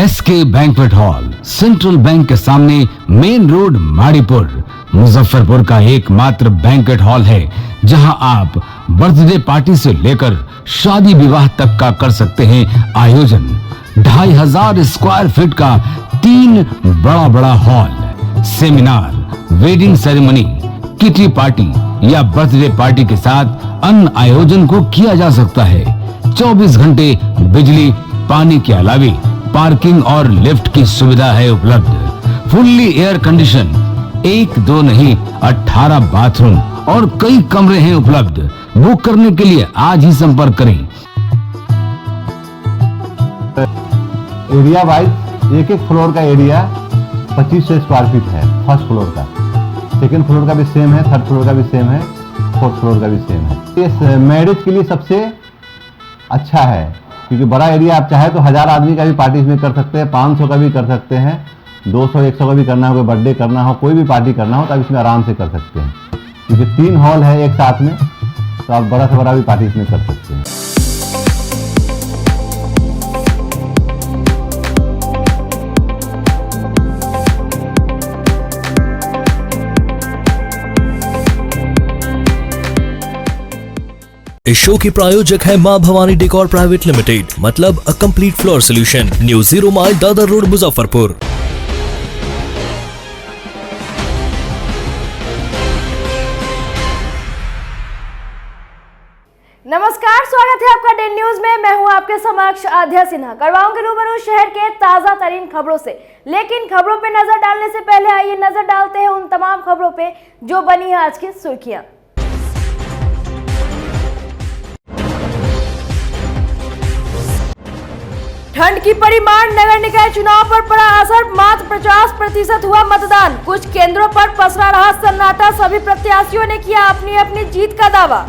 SK banquet hall, central bank के सामने, main road, Maripur, Muzaffarpur का एकमात्र बैंक्वेट हॉल है जहां आप बर्थडे पार्टी से लेकर शादी विवाह तक का कर सकते हैं आयोजन। 2500 स्क्वायर फीट का 3 बड़ा hall, seminar, wedding ceremony, kitty party या बर्थडे पार्टी के साथ अन्य आयोजन को किया जा सकता है। 24 घंटे बिजली पानी के अलावे पार्किंग और लिफ्ट की सुविधा है उपलब्ध। फुल्ली एयर कंडीशन, 1 2 नहीं 18 बाथरूम और कई कमरे हैं उपलब्ध। बुक करने के लिए आज ही संपर्क करें। एरिया वाइज एक फ्लोर का एरिया 2500 स्क्वायर फीट है। फर्स्ट फ्लोर का, सेकंड फ्लोर का भी सेम है, थर्ड फ्लोर का भी सेम है, फोर्थ फ्लोर का भी सेम है। ये मैरिज के लिए सबसे अच्छा है क्योंकि बड़ा एरिया, आप चाहे तो 1000 आदमी का भी पार्टी इसमें कर सकते हैं, 500 का भी कर सकते हैं, 200 100 का भी करना हो, कोई बर्थडे करना हो, कोई भी पार्टी करना हो तो आप इसमें आराम से कर सकते हैं क्योंकि 3 हॉल है एक साथ में, तो आप बड़ा से बड़ा भी पार्टी इसमें कर सकते हैं। इस शो के प्रायोजक है मां भवानी डेकोर प्राइवेट लिमिटेड, मतलब a complete floor solution, new 0 mile Dadar road, Muzaffarpur. नमस्कार, स्वागत है आपका डे न्यूज में। मैं हूं आपके समक्ष आध्या सिन्हा। करवाऊंगी रूबरू शहर के ताजा तरीन खबरों से, लेकिन खबरों पे नजर डालने से पहले आइए नजर डालते हैं उन तमाम खबरों पे जो बनी है आज की सुर्खियां। ठंड की परिमाण, नगर निकाय चुनाव पर पड़ा असर, मात्र 50% हुआ मतदान। कुछ केंद्रों पर पसरा रहा सन्नाटा, सभी प्रत्याशियों ने किया अपनी अपनी जीत का दावा।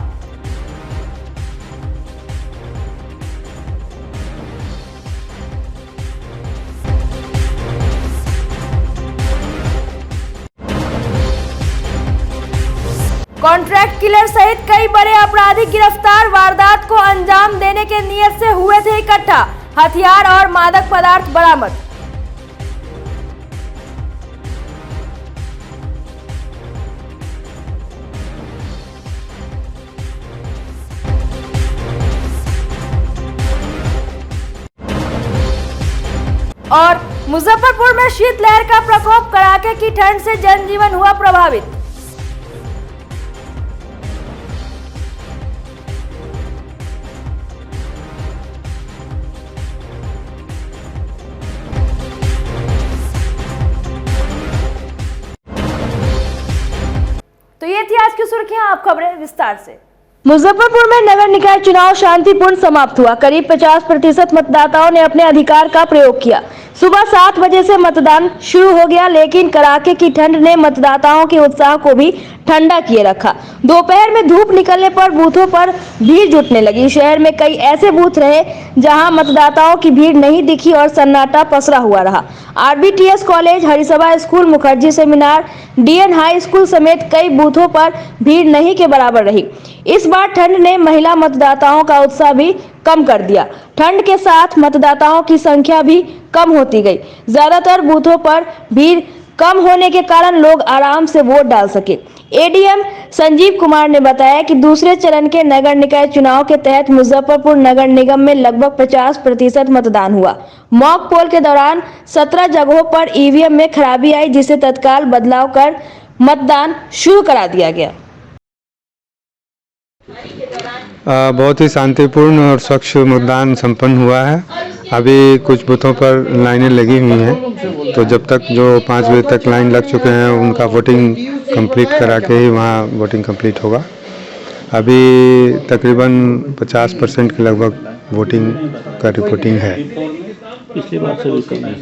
कॉन्ट्रैक्ट किलर सहित कई बड़े अपराधी गिरफ्तार, वारदात को अंजाम देने के नियत से हुए थे इकट्ठा, हथियार और मादक पदार्थ बरामद। और मुजफ्फरपुर में शीतलहर का प्रकोप, कड़ाके की ठंड से जनजीवन हुआ प्रभावित। तो ये थी आज की सुर्खियां, आप खबरें विस्तार से। मुजफ्फरपुर में नगर निकाय चुनाव शांतिपूर्ण समाप्त हुआ। करीब 50% मतदाताओं ने अपने अधिकार का प्रयोग किया। सुबह 7 बजे से मतदान शुरू हो गया, लेकिन कड़ाके की ठंड ने मतदाताओं के उत्साह को भी ठंडा किए रखा। दोपहर में धूप निकलने पर बूथों पर भीड़ जुटने लगी। शहर में कई ऐसे बूथ रहे जहां मतदाताओं की भीड़ नहीं दिखी और सन्नाटा पसरा हुआ रहा। RBTS college, Harisabha school, Mukherjee seminar, DN high school समेत कई बूथों पर भीड़ नहीं के बराबर रही। इस बार ठंड ने महिला मतदाताओं का उत्साह भी कम कर दिया। ठंड के साथ मतदाताओं की संख्या भी कम होती गई। ज्यादातर बूथों पर भीड़ कम होने के कारण लोग आराम से वोट डाल सके। एडीएम संजीव कुमार ने बताया कि दूसरे चरण के नगर निकाय चुनाव के तहत मुजफ्फरपुर नगर निगम में लगभग 50% मतदान हुआ। मॉक पोल के दौरान 17 जगहों पर ईवीएम में खराबी आई, जिसे तत्काल बदलाव कर मतदान शुरू करा दिया गया। बहुत ही शांतिपूर्ण और स्वच्छ मतदान संपन्न हुआ है। अभी कुछ बूथों पर लाइनें लगी हुई हैं, तो जब तक जो 5 बजे तक लाइन लग चुके हैं उनका वोटिंग कंप्लीट करा के ही वहाँ वोटिंग कंप्लीट होगा। अभी तकरीबन 50% के लगभग वोटिंग का रिपोर्टिंग है। पिछली बार से भी कम है।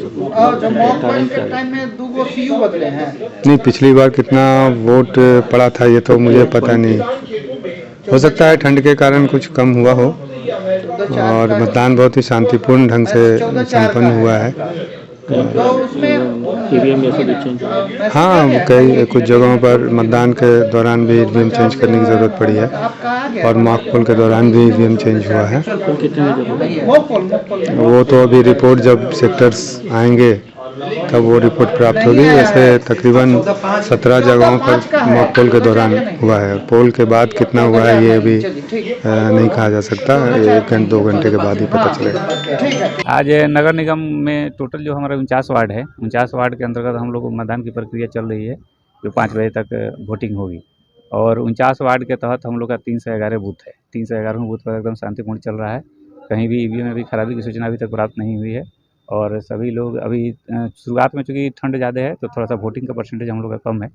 नहीं, पिछली बार कितना वोट पड़ा था ये तो मुझे पता नहीं। हो सकता है ठंड के कारण कुछ कम हुआ हो और मतदान बहुत ही शांतिपूर्ण ढंग से संपन्न हुआ है। ईवीएम जैसे भी चेंज हुआ? हाँ, कई कुछ जगहों पर मतदान के दौरान भी ईवीएम चेंज करने की ज़रूरत पड़ी है और मॉक पोल के दौरान भी ईवीएम चेंज हुआ है। तो कितने बजे होगा? वो तो अभी रिपोर्ट जब सेक्टर्स आएंगे तब वो रिपोर्ट प्राप्त होगी। वैसे तकरीबन 17 जगहों पर मॉक पोल के दौरान हुआ है। पोल के बाद कितना हुआ है ये अभी नहीं कहा जा सकता, 1-2 घंटे के बाद ही पता चलेगा। आज नगर निगम में टोटल जो हमारा 49 वार्ड है, 49 वार्ड के अंतर्गत हम लोग मतदान की प्रक्रिया चल रही है, जो 5 बजे तक वोटिंग होगी। और 49 वार्ड के तहत हम लोग का 311 बूथ है। 311 बूथ पर एकदम शांतिपूर्ण चल रहा है। कहीं भी ईवीएम में भी खराबी की सूचना अभी तक प्राप्त नहीं हुई है। और सभी लोग अभी शुरुआत में चूँकि ठंड ज़्यादा है तो थोड़ा सा वोटिंग का परसेंटेज हम लोग का कम है,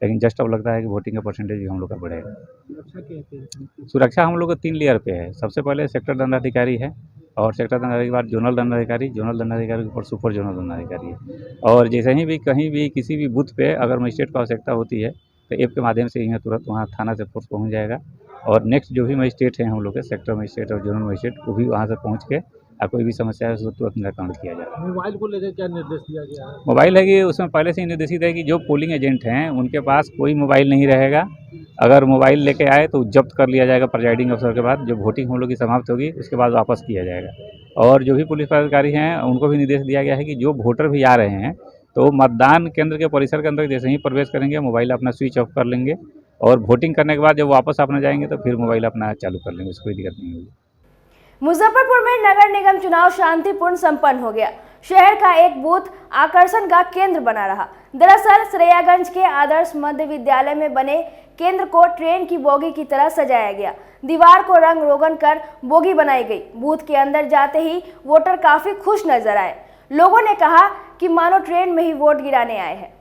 लेकिन जस्ट अब लगता है कि वोटिंग का परसेंटेज भी हम लोग का बढ़ेगा। सुरक्षा हम लोग को 3 लेयर पे है। सबसे पहले सेक्टर दंडाधिकारी है और सेक्टर दंडाधिकारी के बाद जोनल दंडाधिकारी के ऊपर सुपर जोनल दंडाधिकारी है। और जैसे ही भी कहीं भी किसी भी बूथ पे अगर मजिस्ट्रेट को आवश्यकता होती है तो ऐप के माध्यम से यहाँ तुरंत वहाँ थाना से फोर्स पहुँच जाएगा। और नेक्स्ट जो भी मजिस्ट्रेट हैं हम लोग के सेक्टर मजिस्ट्रेट और जोनल मजिस्ट्रेट वो भी वहाँ से पहुँच के कोई भी समस्या है उसको तुरंत निराकरण किया जाएगा। मोबाइल को लेकर क्या निर्देश दिया गया है? मोबाइल है कि उसमें पहले से ही निर्देशित है कि जो पोलिंग एजेंट हैं उनके पास कोई मोबाइल नहीं रहेगा। अगर मोबाइल लेके आए तो जब्त कर लिया जाएगा प्रिजाइडिंग अफसर के बाद। जब वोटिंग हम लोग की समाप्त होगी उसके बाद वापस किया जाएगा। और जो भी पुलिस पदाधिकारी हैं उनको भी निर्देश दिया गया है कि जो वोटर भी आ रहे हैं तो मतदान केंद्र के परिसर के अंदर जैसे ही प्रवेश करेंगे मोबाइल अपना स्विच ऑफ कर लेंगे और वोटिंग करने के बाद जब वापस अपना जाएंगे तो फिर मोबाइल अपना चालू कर लेंगे, उसको कोई दिक्कत नहीं होगी। मुजफ्फरपुर में नगर निगम चुनाव शांतिपूर्ण संपन्न हो गया। शहर का एक बूथ आकर्षण का केंद्र बना रहा। दरअसल सरैयागंज के आदर्श मध्य विद्यालय में बने केंद्र को ट्रेन की बोगी की तरह सजाया गया। दीवार को रंग रोगन कर बोगी बनाई गई। बूथ के अंदर जाते ही वोटर काफी खुश नजर आए। लोगों ने कहा कि मानो ट्रेन में ही वोट गिराने आए हैं।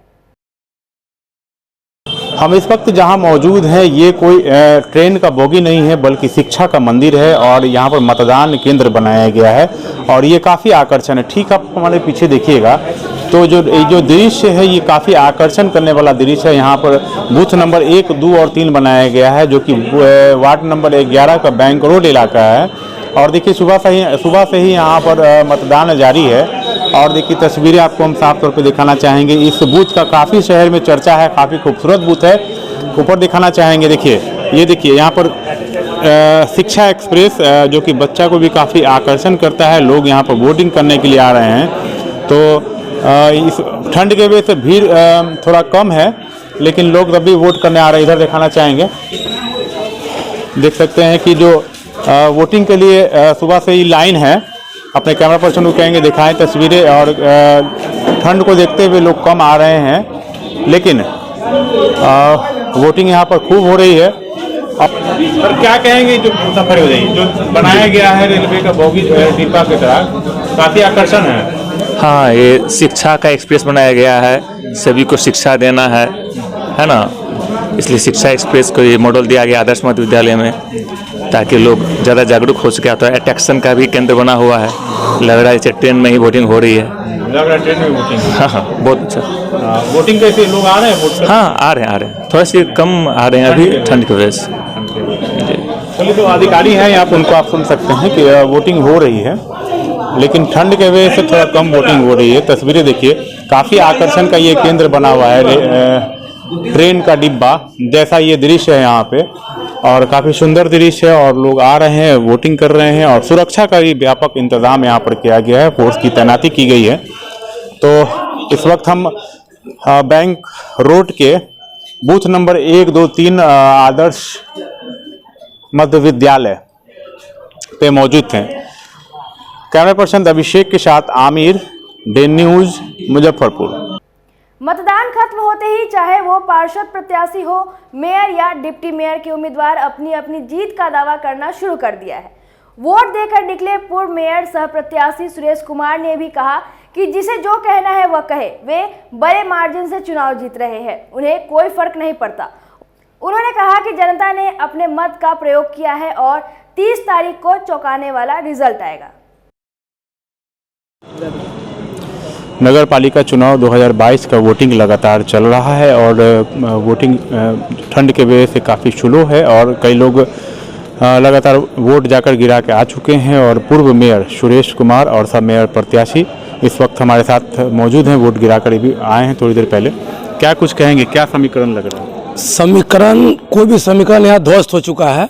हम इस वक्त जहां मौजूद हैं ये कोई ट्रेन का बोगी नहीं है बल्कि शिक्षा का मंदिर है और यहां पर मतदान केंद्र बनाया गया है और ये काफ़ी आकर्षण है। ठीक आप हमारे पीछे देखिएगा तो जो दृश्य है ये काफ़ी आकर्षण करने वाला दृश्य है। यहाँ पर बूथ नंबर 1, 2 और 3 बनाया गया है जो कि वार्ड नंबर 11 का बैंक रोड इलाका है। और देखिए सुबह से ही यहाँ पर मतदान जारी है। और देखिए तस्वीरें आपको हम साफ तौर पे दिखाना चाहेंगे। इस बूथ का काफ़ी शहर में चर्चा है, काफ़ी खूबसूरत बूथ है। ऊपर दिखाना चाहेंगे, देखिए ये देखिए यहाँ पर शिक्षा एक्सप्रेस जो कि बच्चा को भी काफ़ी आकर्षण करता है। लोग यहाँ पर वोटिंग करने के लिए आ रहे हैं। तो इस ठंड के वजह से भीड़ थोड़ा कम है लेकिन लोग तब भी वोट करने आ रहे हैं। इधर दिखाना चाहेंगे, देख सकते हैं कि जो वोटिंग के लिए सुबह से ही लाइन है। अपने कैमरा पर्सन को कहेंगे दिखाएं तस्वीरें। और ठंड को देखते हुए लोग कम आ रहे हैं लेकिन वोटिंग यहाँ पर खूब हो रही है। पर क्या कहेंगे जो सफर हो रही जो बनाया गया है रेलवे का बोगी डिब्बा की तरह, काफ़ी आकर्षण है। हाँ, ये शिक्षा का एक्सप्रेस बनाया गया है, सभी को शिक्षा देना है ना, इसलिए शिक्षा एक्सप्रेस को ये मॉडल दिया गया आदर्श मध्य विद्यालय में ताकि लोग ज़्यादा जागरूक हो सके। तो अट्रैक्शन का भी केंद्र बना हुआ है। लग रहा है जैसे ट्रेन में ही वोटिंग हो रही है। लग रहा है ट्रेन में वोटिंग। हाँ, बहुत अच्छा। वोटिंग कैसे लोग आ रहे हैं वोट? हाँ, आ रहे हैं थोड़ा सी कम आ रहे हैं अभी ठंड की वजह से। चलिए, तो अधिकारी हैं यहाँ पर, उनको आप सुन सकते हैं कि वोटिंग हो रही है लेकिन ठंड के वजह से थोड़ा कम वोटिंग हो रही है। तस्वीरें देखिए, काफ़ी आकर्षण का ये केंद्र बना हुआ है। ट्रेन का डिब्बा जैसा ये दृश्य है यहाँ पे और काफ़ी सुंदर दृश्य है। और लोग आ रहे हैं, वोटिंग कर रहे हैं और सुरक्षा का भी व्यापक इंतजाम यहाँ पर किया गया है। फोर्स की तैनाती की गई है। तो इस वक्त हम बैंक रोड के बूथ नंबर 1, 2, 3 आदर्श मध्य विद्यालय पे मौजूद थे। कैमरा पर्सन अभिषेक के साथ आमिर, डे न्यूज, मुजफ्फरपुर। मतदान खत्म होते ही चाहे वो पार्षद प्रत्याशी हो, मेयर या डिप्टी मेयर के उम्मीदवार अपनी अपनी जीत का दावा करना शुरू कर दिया है। वोट देकर निकले पूर्व मेयर सह प्रत्याशी सुरेश कुमार ने भी कहा कि जिसे जो कहना है वह कहे। वे बड़े मार्जिन से चुनाव जीत रहे हैं, उन्हें कोई फर्क नहीं पड़ता। उन्होंने कहा कि जनता ने अपने मत का प्रयोग किया है और 30 तारीख को चौंकाने वाला रिजल्ट आएगा। नगर पालिका चुनाव 2022 का वोटिंग लगातार चल रहा है और वोटिंग ठंड के वजह से काफ़ी स्लो है और कई लोग लगातार वोट जाकर गिरा के आ चुके हैं और पूर्व मेयर सुरेश कुमार और सब मेयर प्रत्याशी इस वक्त हमारे साथ मौजूद हैं, वोट गिरा कर भी आए हैं थोड़ी देर पहले। क्या कुछ कहेंगे, क्या समीकरण लग रहा है? समीकरण, कोई भी समीकरण यहाँ ध्वस्त हो चुका है,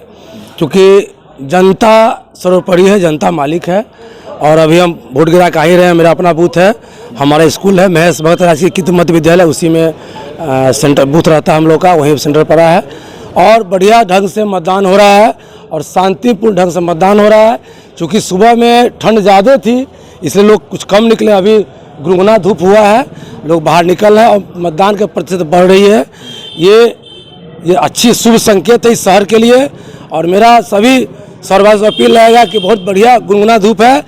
क्योंकि जनता सर्वोपरि है, जनता मालिक है। और अभी हम वोट गिरा के आ ही रहे हैं। मेरा अपना बूथ है, हमारा स्कूल है महेश भगत राजकीय मध्य विद्यालय, उसी में सेंटर बूथ रहता है हम लोग का, वहीं सेंटर पड़ा है। और बढ़िया ढंग से मतदान हो रहा है और शांतिपूर्ण ढंग से मतदान हो रहा है। चूँकि सुबह में ठंड ज़्यादा थी, इसलिए लोग कुछ कम निकले। अभी गुनगुना धूप हुआ है, लोग बाहर निकल रहे हैं और मतदान का प्रतिशत बढ़ रही है। ये अच्छी शुभ संकेत है इस शहर के लिए। और मेरा सभी शहरवासियों से अपील रहेगा कि बहुत बढ़िया गुनगुना धूप है,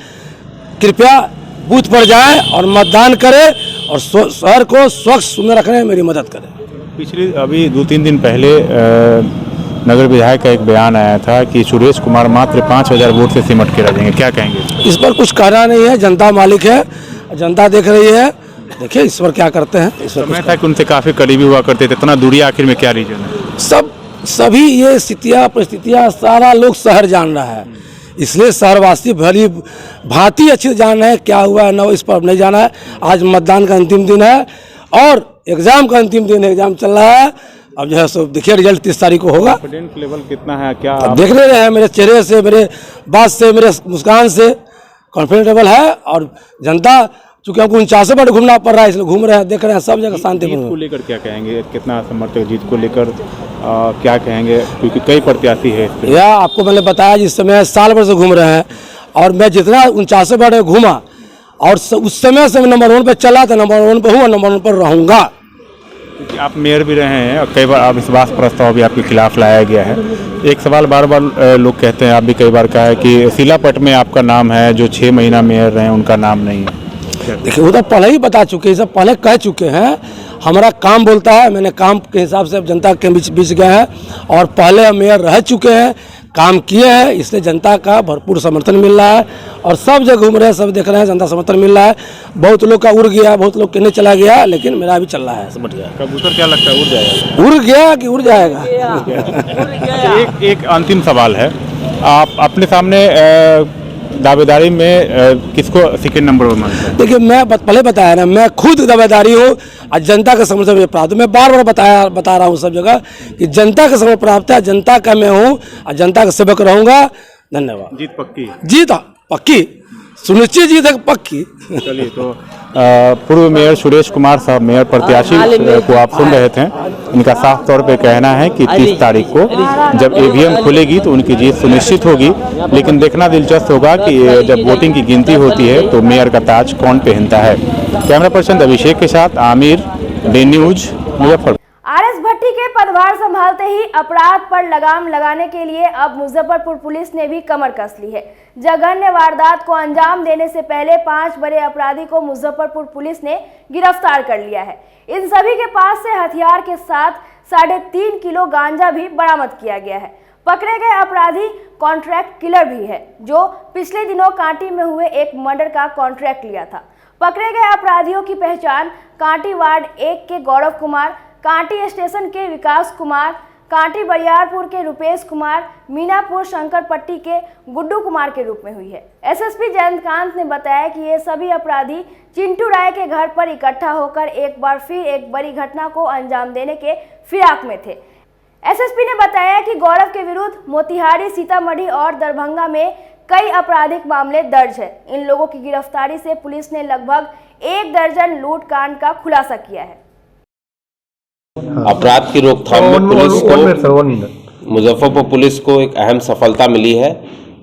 कृपया बूथ पर जाएं और मतदान करें और शहर को स्वच्छ सुंदर रखने में मेरी मदद करें। पिछले अभी 2-3 दिन पहले नगर विधायक का एक बयान आया था कि सुरेश कुमार मात्र 5000 वोट से सिमट के रह जाएंगे, क्या कहेंगे? इस पर कुछ कहना नहीं है, जनता मालिक है, जनता देख रही है। देखिए इस पर क्या करते हैं। इस समय था कि उनसे काफ़ी करीबी हुआ करते थे, इतना दूरी आखिर में क्या रीजन है? सभी ये स्थितियाँ परिस्थितियाँ सारा लोग शहर जान रहा है, इसलिए शहरवासी भली भांति अच्छी जान रहे हैं क्या हुआ है, न इस पर नहीं जाना है। आज मतदान का अंतिम दिन है और एग्जाम का अंतिम दिन है, एग्जाम चल रहा है। अब जो है सो देखिए रिजल्ट 30 तारीख को होगा। कॉन्फिडेंस लेवल कितना है, क्या देख ले रहे हैं मेरे चेहरे से, मेरे बात से, मेरे मुस्कान से कॉन्फिडेंस लेवल है। और जनता चूँकि हमको 49 बार घूमना पड़ रहा है, इसलिए घूम रहे हैं, देख रहे हैं सब जगह शांतिपूर्ण। जीत को लेकर क्या कहेंगे, कितना समर्थक जीत को लेकर क्या कहेंगे, क्योंकि कई प्रत्याशी है? या आपको मैंने बताया जिस समय साल भर से घूम रहे हैं और मैं जितना 49 बार घूमा और उस समय से मैं नंबर 1 पर चला था, नंबर 1 पर हूँ और नंबर 1 पर रहूँगा। क्योंकि आप मेयर भी रहे हैं और कई बार अविश्वास प्रस्ताव भी आपके खिलाफ लाया गया है। एक सवाल बार बार लोग कहते हैं, आप भी कई बार कहा है कि शिलापट में आपका नाम है, जो 6 महीना मेयर रहे उनका नाम नहीं है। देखिए वो तो पहले ही बता चुके हैं, सब पहले कह चुके हैं। हमारा काम बोलता है, मैंने काम के हिसाब से जनता के बीच गए हैं और पहले हम मेयर रह चुके हैं, काम किए हैं, इसलिए जनता का भरपूर समर्थन मिल रहा है और सब जगह घूम रहे हैं, सब देख रहे हैं, जनता समर्थन मिल रहा है। बहुत लोग का उड़ गया, बहुत लोग कहने चला गया, लेकिन मेरा अभी चल रहा है, समझ गया। कबूतर क्या लगता है, उड़ जाएगा? उड़ गया कि उड़ जाएगा? एक अंतिम सवाल है, आप अपने सामने दावेदारी में किसको सेकंड नंबर पर मानते हैं? देखिए मैं पहले बताया ना, मैं खुद दावेदारी हूँ और जनता का समर्थन मुझे प्राप्त है। मैं बार बार बता रहा हूँ सब जगह कि जनता का समर्थन प्राप्त है, जनता का मैं हूँ और जनता का सेवक रहूँगा। धन्यवाद। जीत पक्की? जीत पक्की, सुनिश्चित जीत है, पक्की। चलिए, तो पूर्व मेयर सुरेश कुमार साहब मेयर प्रत्याशी को आप सुन रहे थे। इनका साफ तौर पे कहना है कि 30 तारीख को जब ईवीएम खुलेगी तो उनकी जीत सुनिश्चित होगी। लेकिन देखना दिलचस्प होगा कि जब वोटिंग की गिनती होती है तो मेयर का ताज कौन पहनता है। कैमरा पर्सन अभिषेक के साथ Aamir, day news, Muzaffarpur. RS Bhatti के पदभार संभालते ही अपराध पर लगाम लगाने के लिए अब मुजफ्फरपुर पुलिस ने भी कमर कस ली है। जघन्य वारदात को अंजाम देने से पहले 5 बड़े अपराधी को मुजफ्फरपुर पुलिस ने गिरफ्तार कर लिया है। इन सभी के पास से हथियार के साथ 3.5 किलो गांजा भी बरामद किया गया है। पकड़े गए अपराधी कॉन्ट्रैक्ट किलर भी है, जो पिछले दिनों कांटी में हुए एक मर्डर का कॉन्ट्रैक्ट लिया था। पकड़े गए अपराधियों की पहचान कांटी वार्ड 1 के गौरव कुमार, कांटी स्टेशन के विकास कुमार, कांटी बरियारपुर के रुपेश कुमार, मीनापुर शंकरपट्टी के गुड्डू कुमार के रूप में हुई है। एसएसपी जयंतकांत ने बताया कि ये सभी अपराधी चिंटू राय के घर पर इकट्ठा होकर एक बार फिर एक बड़ी घटना को अंजाम देने के फिराक में थे। एसएसपी ने बताया कि गौरव के विरुद्ध मोतिहारी, सीतामढ़ी और दरभंगा में कई आपराधिक मामले दर्ज है। इन लोगों की गिरफ्तारी से पुलिस ने लगभग 1 दर्जन लूट कांड का खुलासा किया है। अपराध की रोकथाम में पुलिस को, मुजफ्फरपुर पुलिस को एक अहम सफलता मिली है।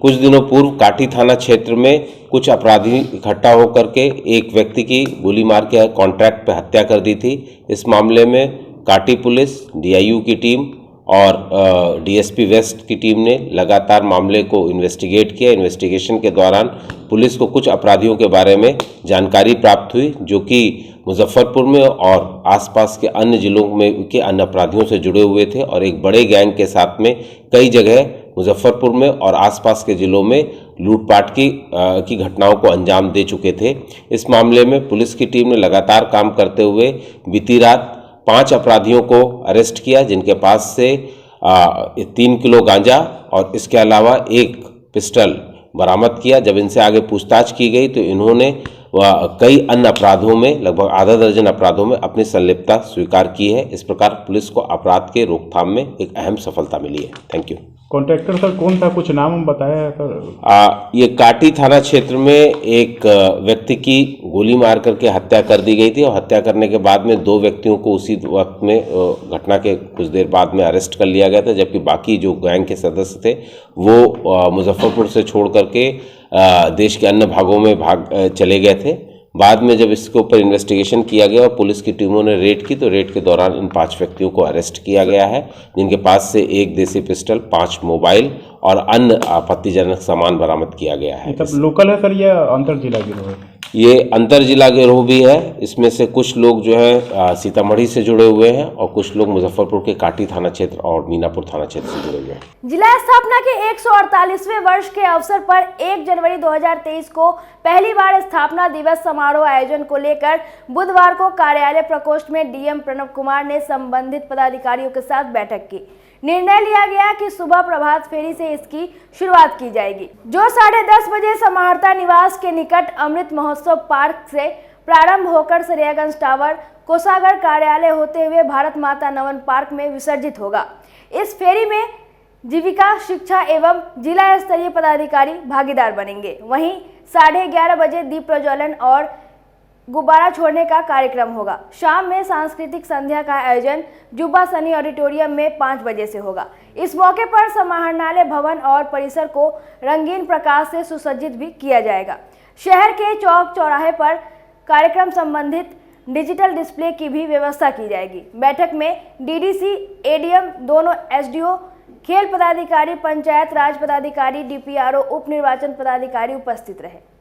कुछ दिनों पूर्व काटी थाना क्षेत्र में कुछ अपराधी इकट्ठा होकर के एक व्यक्ति की गोली मार के कॉन्ट्रैक्ट पे हत्या कर दी थी। इस मामले में काटी पुलिस, डीआईयू की टीम और डीएसपी वेस्ट की टीम ने लगातार मामले को इन्वेस्टिगेट किया। इन्वेस्टिगेशन के दौरान पुलिस को कुछ अपराधियों के बारे में जानकारी प्राप्त हुई, जो कि मुजफ्फरपुर में और आसपास के अन्य जिलों में के अन्य अपराधियों से जुड़े हुए थे और एक बड़े गैंग के साथ में कई जगह मुजफ्फरपुर में और आसपास के ज़िलों में लूटपाट की घटनाओं को अंजाम दे चुके थे। इस मामले में पुलिस की टीम ने लगातार काम करते हुए बीती रात 5 अपराधियों को अरेस्ट किया, जिनके पास से 3 किलो गांजा और इसके अलावा एक पिस्टल बरामद किया। जब इनसे आगे पूछताछ की गई तो इन्होंने कई अन्य अपराधों में, लगभग आधा दर्जन अपराधों में अपनी संलिप्तता स्वीकार की है। इस प्रकार पुलिस को अपराध के रोकथाम में एक अहम सफलता मिली है। Thank you. कॉन्ट्रैक्टर सर कौन था, कुछ नाम बताया है सर? ये काटी थाना क्षेत्र में एक व्यक्ति की गोली मार करके हत्या कर दी गई थी और हत्या करने के बाद में 2 व्यक्तियों को उसी वक्त में घटना के कुछ देर बाद में अरेस्ट कर लिया गया था, जबकि बाकी जो गैंग के सदस्य थे वो मुजफ्फरपुर से छोड़ करके देश के अन्य भागों में चले गए थे। बाद में जब इसके ऊपर इन्वेस्टिगेशन किया गया और पुलिस की टीमों ने रेड की तो रेड के दौरान इन 5 व्यक्तियों को अरेस्ट किया गया है, जिनके पास से 1 देसी पिस्टल, 5 मोबाइल और अन्य आपत्तिजनक सामान बरामद किया गया है। सब लोकल है सर या अंतर जिला गिरोह है? ये अंतर जिला गिरोह भी है। इसमें से कुछ लोग जो है सीतामढ़ी से जुड़े हुए हैं और कुछ लोग मुजफ्फरपुर के काटी थाना क्षेत्र और मीनापुर थाना क्षेत्र से जुड़े हुए हैं। जिला स्थापना के 148वें वर्ष के अवसर पर 1 जनवरी 2023 को पहली बार स्थापना दिवस समारोह आयोजन को लेकर बुधवार को कार्यालय प्रकोष्ठ में डीएम प्रणव कुमार ने संबंधित पदाधिकारियों के साथ बैठक की। निर्णय लिया गया कि सुबह प्रभात फेरी से इसकी शुरुआत की जाएगी, जो 10:30 बजे समाहर्ता निवास के निकट अमृत महोत्सव पार्क से प्रारंभ होकर सरियागंज टावर, कोषागार कार्यालय होते हुए भारत माता नवन पार्क में विसर्जित होगा। इस फेरी में जीविका, शिक्षा एवं जिला स्तरीय पदाधिकारी भागीदार बनेंगे। वहीं 11:30 बजे दीप प्रज्वलन और गुब्बारा छोड़ने का कार्यक्रम होगा। शाम में सांस्कृतिक संध्या का आयोजन जुब्बा सनी ऑडिटोरियम में 5 बजे से होगा। इस मौके पर समाहरणालय भवन और परिसर को रंगीन प्रकाश से सुसज्जित भी किया जाएगा। शहर के चौक चौराहे पर कार्यक्रम संबंधित डिजिटल डिस्प्ले की भी व्यवस्था की जाएगी। बैठक में डीडीसी, एडीएम, दोनों एसडीओ, खेल पदाधिकारी, पंचायत राज पदाधिकारी, डीपीआरओ, उप निर्वाचन पदाधिकारी उपस्थित रहे।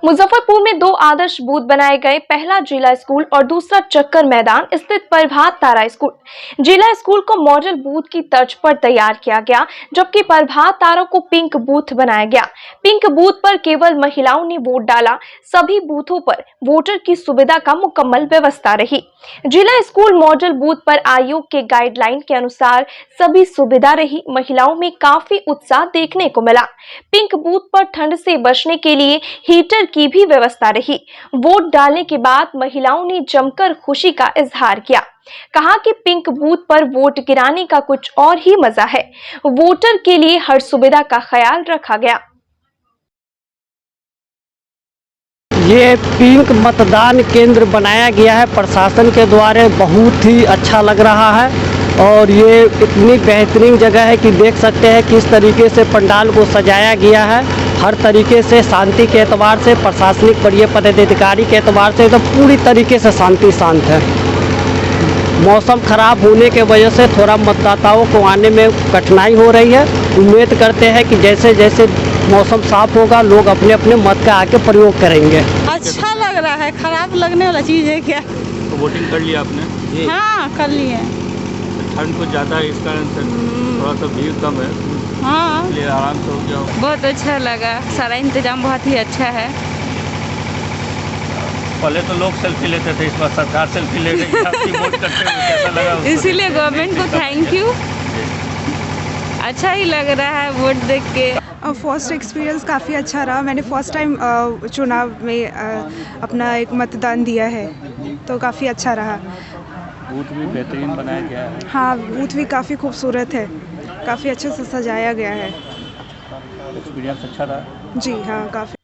मुजफ्फरपुर में 2 आदर्श बूथ बनाए गए। पहला जिला स्कूल और दूसरा चक्कर मैदान स्थित प्रभात तारा स्कूल। जिला स्कूल को मॉडल बूथ की तर्ज पर तैयार किया गया, जबकि प्रभात तारा को पिंक बूथ बनाया गया। पिंक बूथ पर केवल महिलाओं ने वोट डाला। सभी बूथों पर वोटर की सुविधा का मुकम्मल व्यवस्था रही। जिला स्कूल मॉडल बूथ पर आयोग के गाइडलाइन के अनुसार सभी सुविधा रही। महिलाओं में काफी उत्साह देखने को मिला। पिंक बूथ पर ठंड से बचने के लिए हीटर की भी व्यवस्था रही। वोट डालने के बाद महिलाओं ने जमकर खुशी का इजहार किया। कहा कि पिंक बूथ पर वोट गिराने का कुछ और ही मजा है। वोटर के लिए हर सुविधा का ख्याल रखा गया। ये पिंक मतदान केंद्र बनाया गया है प्रशासन के द्वारा, बहुत ही अच्छा लग रहा है और ये इतनी बेहतरीन जगह है कि देख सकते हैं किस तरीके से पंडाल को सजाया गया है। हर तरीके से शांति के एतबार से, प्रशासनिक वरीय पदाधिकारी के एतबार से तो पूरी तरीके से शांत है। मौसम खराब होने के वजह से थोड़ा मतदाताओं को आने में कठिनाई हो रही है। उम्मीद करते हैं कि जैसे जैसे मौसम साफ होगा लोग अपने अपने मत का आके प्रयोग करेंगे। अच्छा लग रहा है, खराब लगने वाला चीज़ है क्या? तो वोटिंग कर लिया आपने? हाँ कर लिए। ठंड कुछ ज़्यादा है, इस कारण से थोड़ा सा भीड़ कम है। हाँ इसलिए आराम से हो गया। बहुत अच्छा लगा, सारा इंतजाम बहुत ही अच्छा है। पहले तो लोग सेल्फी लेते थे, इस बार सरकार सेल्फी ले रही है। आपकी वोट करते हुए कैसा लगा? इसीलिए गवर्नमेंट को थैंक यू। अच्छा ही लग रहा है वोट देख के। फर्स्ट एक्सपीरियंस काफ़ी अच्छा रहा। मैंने फर्स्ट टाइम चुनाव में अपना एक मतदान दिया है तो काफ़ी अच्छा रहा। बूथ भी बेहतरीन बनाया गया है। हाँ, बूथ भी काफ़ी खूबसूरत है, काफ़ी अच्छे से सजाया गया है। एक्सपीरियंस अच्छा रहा? जी हाँ, काफ़ी।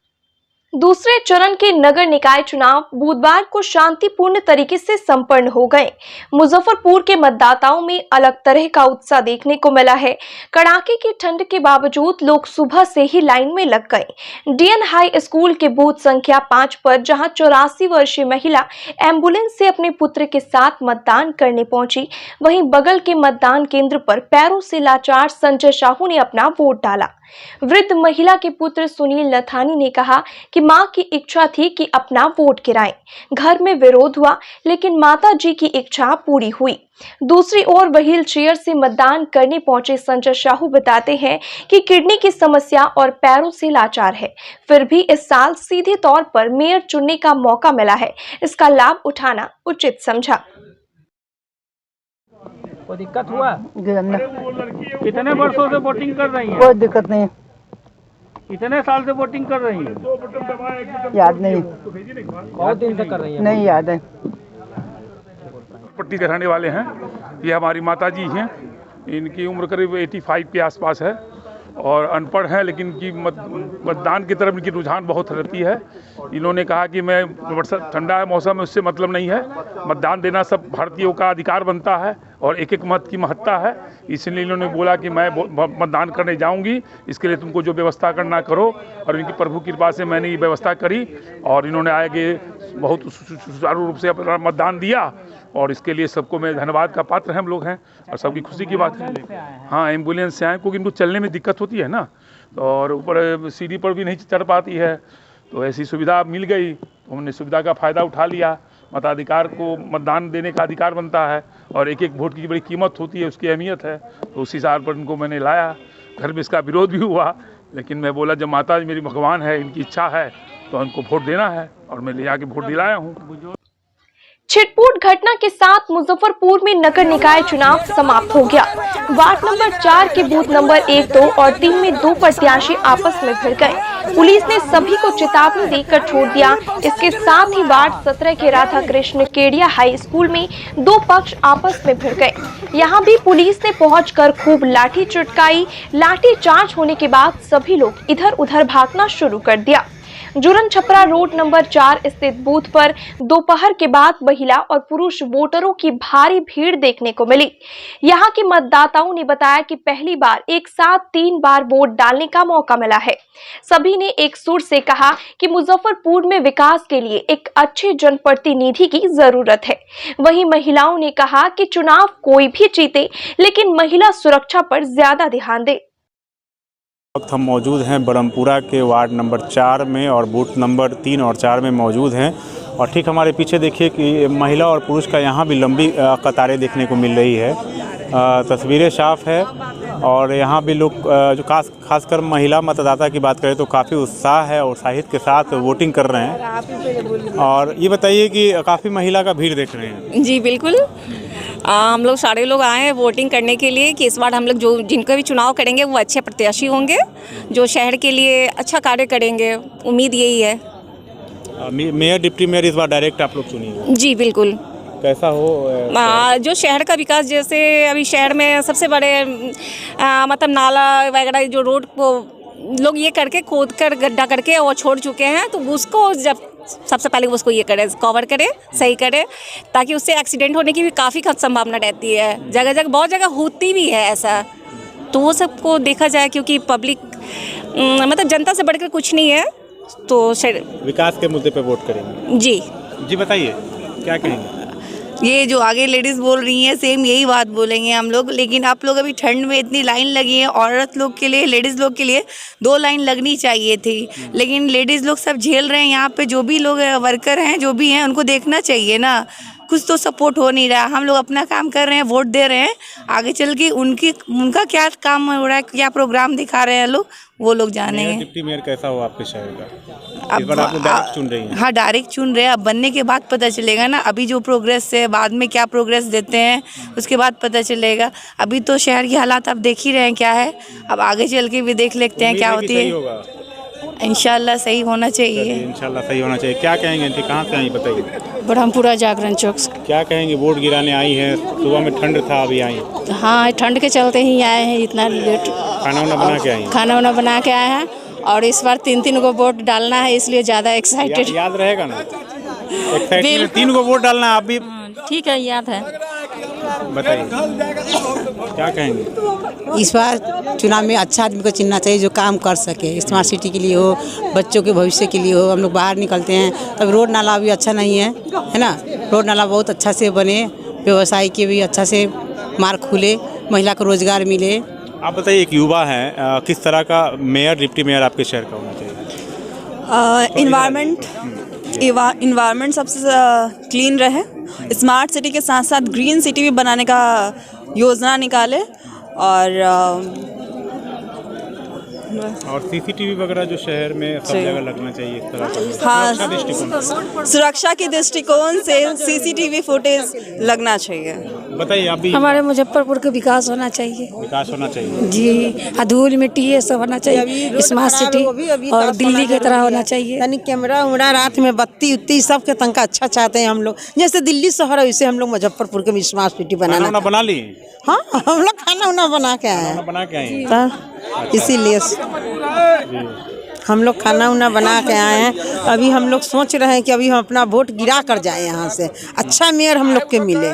दूसरे चरण के नगर निकाय चुनाव बुधवार को शांतिपूर्ण तरीके से संपन्न हो गए। मुजफ्फरपुर के मतदाताओं में अलग तरह का उत्साह देखने को मिला है। कड़ाके की ठंड के बावजूद लोग सुबह से ही लाइन में लग गए। डीएन हाई स्कूल के बूथ संख्या 5 पर जहां 84 वर्षीय महिला एम्बुलेंस से अपने पुत्र के साथ मतदान करने पहुंची, वहीं बगल के मतदान केंद्र पर पैरों से लाचार संजय साहू ने अपना वोट डाला। वृद्ध महिला के पुत्र सुनील लथानी ने कहा कि मां की इच्छा थी कि अपना वोट गिराएं। घर में विरोध हुआ लेकिन माता जी की इच्छा पूरी हुई। दूसरी ओर व्हील चेयर से मतदान करने पहुंचे संजय साहू बताते हैं कि किडनी की समस्या और पैरों से लाचार है, फिर भी इस साल सीधे तौर पर मेयर चुनने का मौका मिला है, इसका लाभ उठाना उचित समझा। कोई दिक्कत हुआ? कितने वर्षों से वोटिंग कर रही हैं? कोई दिक्कत नहीं। कितने साल से वोटिंग कर रही हैं? याद नहीं। बहुत दिन से कर रही हैं? नहीं याद है। पट्टी के रहने वाले हैं। ये हमारी माता जी हैं, इनकी उम्र करीब 85 के आसपास है और अनपढ़ हैं, लेकिन इनकी मतदान की तरफ इनकी रुझान बहुत रहती है। इन्होंने कहा कि मैं बरसात ठंडा है मौसम, उससे मतलब नहीं है, मतदान देना सब भारतीयों का अधिकार बनता है और एक एक मत की महत्ता है। इसलिए इन्होंने बोला कि मैं मतदान करने जाऊंगी, इसके लिए तुमको जो व्यवस्था करना करो। और इनकी प्रभु कृपा से मैंने ये व्यवस्था करी और इन्होंने आगे बहुत सुचारू रूप से अपना मतदान दिया और इसके लिए सबको मैं धन्यवाद का पात्र हम लोग हैं और सबकी खुशी की बात है। हाँ, एम्बुलेंस से आए क्योंकि इनको चलने में दिक्कत होती है ना, और ऊपर सीढ़ी पर भी नहीं चढ़ पाती है, तो ऐसी सुविधा मिल गई तो हमने सुविधा का फ़ायदा उठा लिया। मताधिकार को मतदान देने का अधिकार बनता है और एक एक वोट की बड़ी कीमत होती है, उसकी अहमियत है, तो उस हिसाब पर इनको मैंने लाया। घर में इसका विरोध भी हुआ, लेकिन मैं बोला जब माता मेरी भगवान है, इनकी इच्छा है तो उनको वोट देना है और मैं ले आके वोट दिलाया हूँ। छिटपुट घटना के साथ मुजफ्फरपुर में नगर निकाय चुनाव समाप्त हो गया। वार्ड नंबर 4 के बूथ नंबर 1, 2 और 3 में 2 प्रत्याशी आपस में भिड़ गए। पुलिस ने सभी को चेतावनी देकर छोड़ दिया। इसके साथ ही वार्ड 17 के राधा कृष्ण केडिया हाई स्कूल में 2 पक्ष आपस में भिड़ गए। यहाँ भी पुलिस ने पहुंचकर खूब लाठी चटकाई। लाठी चार्ज होने के बाद सभी लोग इधर उधर भागना शुरू कर दिया। जुरन छपरा रोड नंबर 4 स्थित बूथ पर दोपहर के बाद महिला और पुरुष वोटरों की भारी भीड़ देखने को मिली। यहां के मतदाताओं ने बताया कि पहली बार एक साथ 3 बार वोट डालने का मौका मिला है। सभी ने एक सुर से कहा कि मुजफ्फरपुर में विकास के लिए एक अच्छे जनप्रतिनिधि की जरूरत है। वहीं महिलाओं ने कहा कि चुनाव कोई भी जीते, लेकिन महिला सुरक्षा पर ज्यादा ध्यान दे। वक्त हम मौजूद हैं बरमपुरा के वार्ड नंबर 4 में और बूथ नंबर 3 और 4 में मौजूद हैं और ठीक हमारे पीछे देखिए कि महिला और पुरुष का यहाँ भी लंबी कतारें देखने को मिल रही है। तस्वीरें साफ है और यहाँ भी लोग जो खासकर महिला मतदाता की बात करें तो काफ़ी उत्साह है और उत्साहित के साथ वोटिंग कर रहे हैं। और ये बताइए कि काफ़ी महिला का भीड़ देख रहे हैं? जी बिल्कुल, हम लोग सारे लोग आए हैं वोटिंग करने के लिए कि इस बार हम लोग जो जिनका भी चुनाव करेंगे वो अच्छे प्रत्याशी होंगे, जो शहर के लिए अच्छा कार्य करेंगे। उम्मीद यही है। मेयर डिप्टी मेयर इस बार डायरेक्ट आप लोग चुनिए? जी बिल्कुल। कैसा हो जो शहर का विकास, जैसे अभी शहर में सबसे बड़े मतलब नाला वगैरह जो रोड को लोग ये करके खोद कर गड्ढा करके और छोड़ चुके हैं, तो उसको जब सबसे पहले उसको ये करे, कवर करे, सही करे, ताकि उससे एक्सीडेंट होने की भी काफ़ी संभावना रहती है। जगह जगह बहुत जगह होती भी है ऐसा, तो वो सबको देखा जाए क्योंकि पब्लिक मतलब जनता से बढ़कर कुछ नहीं है। तो विकास के मुद्दे पे वोट करेंगे? जी बताइए क्या कहेंगे? ये जो आगे लेडीज़ बोल रही हैं सेम यही बात बोलेंगे हम लोग, लेकिन आप लोग अभी ठंड में इतनी लाइन लगी है, औरत लोग के लिए, लेडीज़ लोग के लिए 2 लाइन लगनी चाहिए थी, लेकिन लेडीज़ लोग सब झेल रहे हैं। यहाँ पे जो भी लोग वर्कर हैं, जो भी हैं, उनको देखना चाहिए ना, कुछ तो सपोर्ट हो नहीं रहा। हम लोग अपना काम कर रहे हैं, वोट दे रहे हैं, आगे चल के उनका क्या काम हो रहा है, क्या प्रोग्राम दिखा रहे हैं लोग, वो लोग जानेंगे। डिप्टी मेयर कैसा हो आपके शहर का? इस बार आप डायरेक्ट चुन रही हैं? हाँ, डायरेक्ट चुन रहे हैं। अब बनने के बाद पता चलेगा ना, अभी जो प्रोग्रेस है, बाद में क्या प्रोग्रेस देते हैं उसके बाद पता चलेगा। अभी तो शहर की हालात आप देख ही रहे हैं क्या है, अब आगे चल के भी देख लेते हैं क्या होती है। इंशाल्लाह सही होना चाहिए। इंशाल्लाह सही होना चाहिए। क्या कहेंगे? कहाँ से आई बताइए? ब्रह्मपुरा जागरण चौक से। क्या कहेंगे? वोट गिराने आई हैं, सुबह में ठंड था, अभी आई? हाँ, ठंड के चलते ही आए हैं इतना लेट। खाना वाना बना के आई? खाना वाना बना के आए हैं और इस बार 3 को वोट डालना है, इसलिए ज़्यादा एक्साइटेड। याद रहेगा ना? एक्साइटेड 3 को वोट डालना है। आप भी? ठीक है, याद है। बताइए क्या कहेंगे? इस बार चुनाव में अच्छा आदमी को चुनना चाहिए जो काम कर सके, स्मार्ट सिटी के लिए हो, बच्चों के भविष्य के लिए हो। हम लोग बाहर निकलते हैं तब रोड नाला भी अच्छा नहीं है ना, रोड नाला बहुत अच्छा से बने, व्यवसाय के भी अच्छा से मार्ग खुले, महिला को रोजगार मिले। आप बताइए, एक युवा है, किस तरह का मेयर डिप्टी मेयर आपके शहर का होना चाहिए? इन्वायरमेंट सबसे क्लीन रहे, स्मार्ट सिटी के साथ साथ ग्रीन सिटी भी बनाने का योजना निकाले और बस। और सीसीटीवी वगैरह जो शहर में सब जगह लगना चाहिए इस तरह का हाँ, सुरक्षा दृष्टिकोण सुरक्षा के दृष्टिकोण से सीसीटीवी फुटेज लगना चाहिए। बताइए आप भी। हमारे मुजफ्फरपुर का विकास होना चाहिए। विकास होना चाहिए जी, धूल मिट्टी ये सब होना चाहिए, स्मार्ट सिटी और दिल्ली की तरह होना चाहिए। यानी कैमरा उमरा रात में बत्ती उत्ती सब के तंका अच्छा चाहते हैं हम लोग। जैसे दिल्ली शहर है वैसे हम लोग मुजफ्फरपुर के भी स्मार्ट सिटी बनाना। बना ली। हाँ, हम लोग खाना उना बना के आए हैं। बना के आए हैं। तो इसीलिए हम लोग खाना उना बना के आए हैं। अभी हम लोग सोच रहे हैं कि अभी हम अपना वोट गिरा कर जाए यहाँ से, अच्छा मेयर हम लोग के मिले।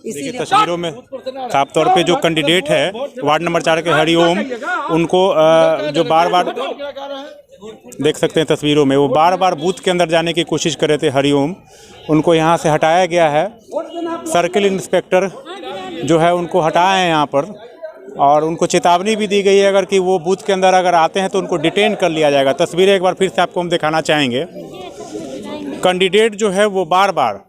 देखिए तस्वीरों में साफ तौर पे जो कैंडिडेट है वार्ड नंबर 4 के हरिओम, उनको जो बार बार देख सकते हैं तस्वीरों में, वो बार बार बूथ के अंदर जाने की कोशिश कर रहे थे हरिओम, उनको यहाँ से हटाया गया है। सर्किल इंस्पेक्टर जो है उनको हटाए हैं यहाँ पर, और उनको चेतावनी भी दी गई है अगर कि वो बूथ के अंदर अगर आते हैं तो उनको डिटेन कर लिया जाएगा। तस्वीरें एक बार फिर से आपको हम दिखाना चाहेंगे। कैंडिडेट जो है वो बार बार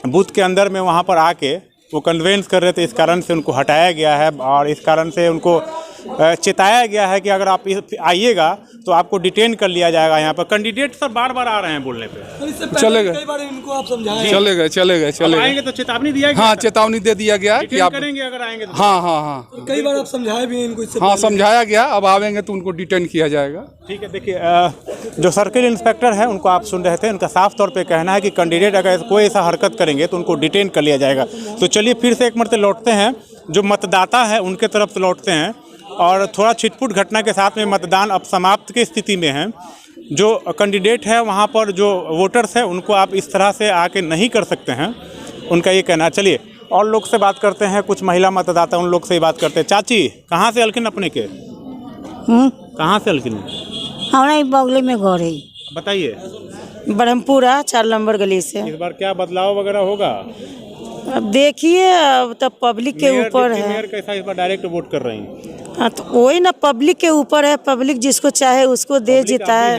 बूथ के अंदर में वहाँ पर आके वो कन्वेंस कर रहे थे, इस कारण से उनको हटाया गया है और इस कारण से उनको चेताया गया है कि अगर आप आइएगा तो आपको डिटेन कर लिया जाएगा। यहाँ पर कैंडिडेट सर बार बार आ रहे हैं बोलने पे। चले गए, चले गए आएंगे तो चेतावनी दिया गया। हाँ, चेतावनी दे दिया गया कि आप करेंगे अगर आएंगे तो। हाँ, कई बार आप समझाए भी इनको इससे। हाँ, समझाया गया, अब आवेंगे तो उनको डिटेन किया जाएगा। ठीक है, देखिए जो सर्किल इंस्पेक्टर है उनको आप सुन रहे थे, उनका साफ तौर पे कहना है कि कैंडिडेट अगर कोई ऐसा हरकत करेंगे तो उनको डिटेन कर लिया जाएगा। तो चलिए फिर से एक मरतबा लौटते हैं, जो मतदाता है उनके तरफ से लौटते हैं, और थोड़ा छिटपुट घटना के साथ में मतदान अब समाप्त की स्थिति में है। जो कैंडिडेट है वहाँ पर जो वोटर्स है उनको आप इस तरह से आके नहीं कर सकते हैं, उनका ये कहना। चलिए और लोग से बात करते हैं, कुछ महिला मतदाता उन लोग से ही बात करते हैं। चाची कहाँ से हल्किन अपने के? कहाँ से हल्किन? हमारे बगल में घर है। बताइए। ब्रह्मपुरा 4 नंबर गली से। इस बार क्या बदलाव वगैरह होगा? अब देखिए, अब तो पब्लिक के ऊपर है। मेयर कैसा इस बार डायरेक्ट वोट कर रही हैं? हाँ, तो वही ना, पब्लिक के ऊपर है, पब्लिक जिसको चाहे उसको दे जीता है।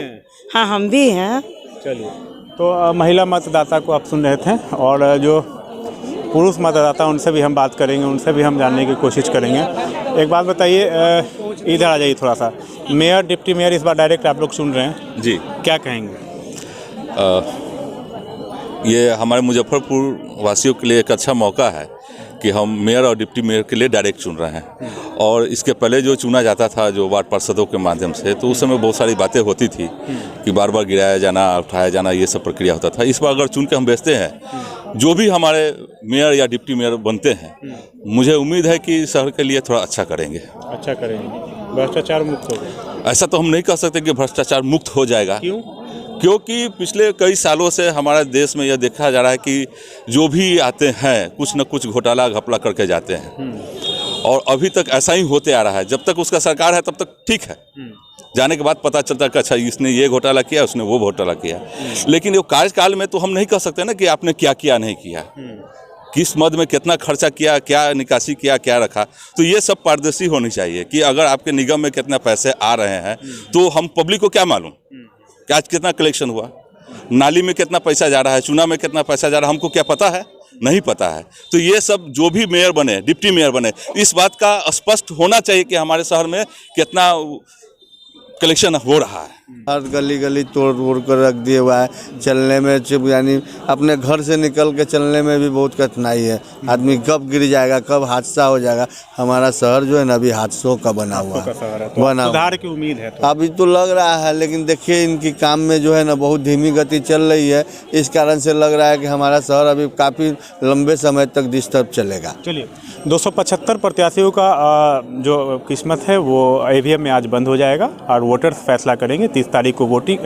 हाँ, हम भी हैं। चलिए, तो महिला मतदाता को आप सुन रहे थे, और जो पुरुष मतदाता उनसे भी हम बात करेंगे, उनसे भी हम जानने की कोशिश करेंगे। एक बात बताइए, इधर आ जाइए थोड़ा सा। मेयर डिप्टी मेयर इस बार डायरेक्ट आप लोग सुन रहे हैं जी, क्या कहेंगे? ये हमारे मुजफ्फरपुर वासियों के लिए एक अच्छा मौका है कि हम मेयर और डिप्टी मेयर के लिए डायरेक्ट चुन रहे हैं। और इसके पहले जो चुना जाता था जो वार्ड पार्षदों के माध्यम से, तो उस समय बहुत सारी बातें होती थी कि बार बार गिराया जाना, उठाया जाना, ये सब प्रक्रिया होता था। इस बार अगर चुन के हम भेजते हैं, जो भी हमारे मेयर या डिप्टी मेयर बनते हैं, मुझे उम्मीद है कि शहर के लिए थोड़ा अच्छा करेंगे। अच्छा करेंगे, भ्रष्टाचार मुक्त होगा। ऐसा तो हम नहीं कह सकते कि भ्रष्टाचार मुक्त हो जाएगा। क्यों? क्योंकि पिछले कई सालों से हमारे देश में यह देखा जा रहा है कि जो भी आते हैं कुछ न कुछ घोटाला घपला करके जाते हैं, और अभी तक ऐसा ही होते आ रहा है। जब तक उसका सरकार है तब तक ठीक है, जाने के बाद पता चलता है कि अच्छा इसने ये घोटाला किया, उसने वो घोटाला किया। लेकिन ये कार्यकाल में तो हम नहीं कह सकते ना कि आपने क्या किया नहीं किया, किस मद में कितना खर्चा किया, क्या निकासी किया, क्या रखा। तो ये सब पारदर्शी होनी चाहिए कि अगर आपके निगम में कितना पैसे आ रहे हैं तो हम पब्लिक को क्या मालूम कि आज कितना कलेक्शन हुआ, नाली में कितना पैसा जा रहा है, चूना में कितना पैसा जा रहा है, हमको क्या पता है? नहीं पता है। तो ये सब जो भी मेयर बने, डिप्टी मेयर बने, इस बात का स्पष्ट होना चाहिए कि हमारे शहर में कितना कलेक्शन हो रहा है। हर गली गली तोड़ कर रख दिए हुआ है, चलने में यानी अपने घर से निकल के चलने में भी बहुत कठिनाई है। आदमी कब गिर जाएगा, कब हादसा हो जाएगा। हमारा शहर जो है ना अभी हादसों का बना हुआ है, सुधार की उम्मीद है तो। अभी तो लग रहा है, लेकिन देखिए इनकी काम में जो है ना बहुत धीमी गति चल रही है, इस कारण से लग रहा है कि हमारा शहर अभी काफ़ी लंबे समय तक डिस्टर्ब चलेगा। चलिए, 275 प्रत्याशियों का जो किस्मत है वो ईवीएम में आज बंद हो जाएगा और वोटर्स फैसला करेंगे। 30 तारीख को वोटिंग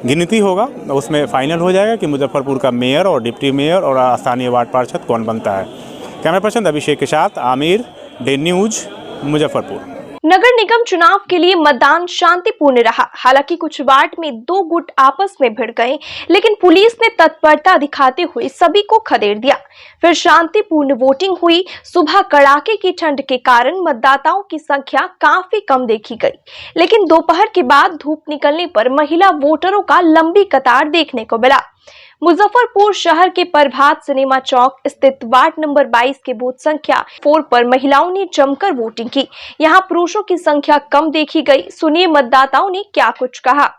गिनती होगा, उसमें फाइनल हो जाएगा कि मुजफ्फरपुर का मेयर और डिप्टी मेयर और स्थानीय वार्ड पार्षद कौन बनता है। कैमरा पर्सन अभिषेक के साथ आमिर, डे न्यूज, मुजफ्फरपुर। नगर निगम चुनाव के लिए मतदान शांतिपूर्ण रहा। हालांकि कुछ वार्ड में 2 गुट आपस में भिड़ गए, लेकिन पुलिस ने तत्परता दिखाते हुए सभी को खदेड़ दिया। फिर शांतिपूर्ण वोटिंग हुई। सुबह कड़ाके की ठंड के कारण मतदाताओं की संख्या काफी कम देखी गई, लेकिन दोपहर के बाद धूप निकलने पर महिला वोटरों का लंबी कतार देखने को मिला। मुजफ्फरपुर शहर के प्रभात सिनेमा चौक स्थित वार्ड नंबर 22 के बूथ संख्या 4 पर महिलाओं ने जमकर वोटिंग की। यहां पुरुषों की संख्या कम देखी गई। सुनिए मतदाताओं ने क्या कुछ कहा।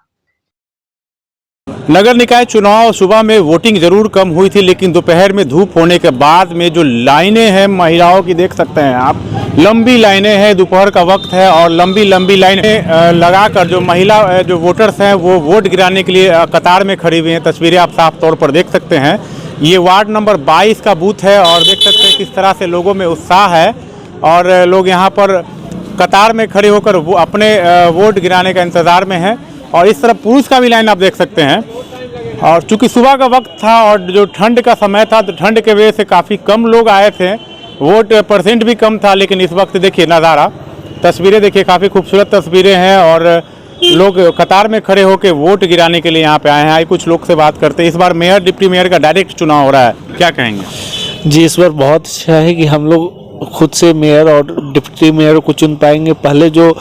नगर निकाय चुनाव सुबह में वोटिंग जरूर कम हुई थी, लेकिन दोपहर में धूप होने के बाद में जो लाइनें हैं महिलाओं की देख सकते हैं आप, लंबी लाइनें हैं। दोपहर का वक्त है और लंबी लाइनें लगाकर जो महिला जो वोटर्स हैं वो वोट गिराने के लिए कतार में खड़ी हुई हैं। तस्वीरें आप साफ तौर पर देख सकते हैं। ये वार्ड नंबर 22 का बूथ है और देख सकते हैं किस तरह से लोगों में उत्साह है और लोग यहाँ पर कतार में खड़े होकर वो अपने वोट गिराने का इंतज़ार में हैं। और इस तरफ पुरुष का भी लाइन आप देख सकते हैं। और चूंकि सुबह का वक्त था और जो ठंड का समय था तो ठंड के वजह से काफ़ी कम लोग आए थे, वोट परसेंट भी कम था। लेकिन इस वक्त देखिए नज़ारा, तस्वीरें देखिए, काफ़ी खूबसूरत तस्वीरें हैं और लोग कतार में खड़े होकर वोट गिराने के लिए यहाँ पे आए हैं। आइए कुछ लोग से बात करते हैं। इस बार मेयर डिप्टी मेयर का डायरेक्ट चुनाव हो रहा है, क्या कहेंगे? जी, इस बार बहुत अच्छा है कि हम लोग खुद से मेयर और डिप्टी मेयर को चुन पाएंगे। पहले जो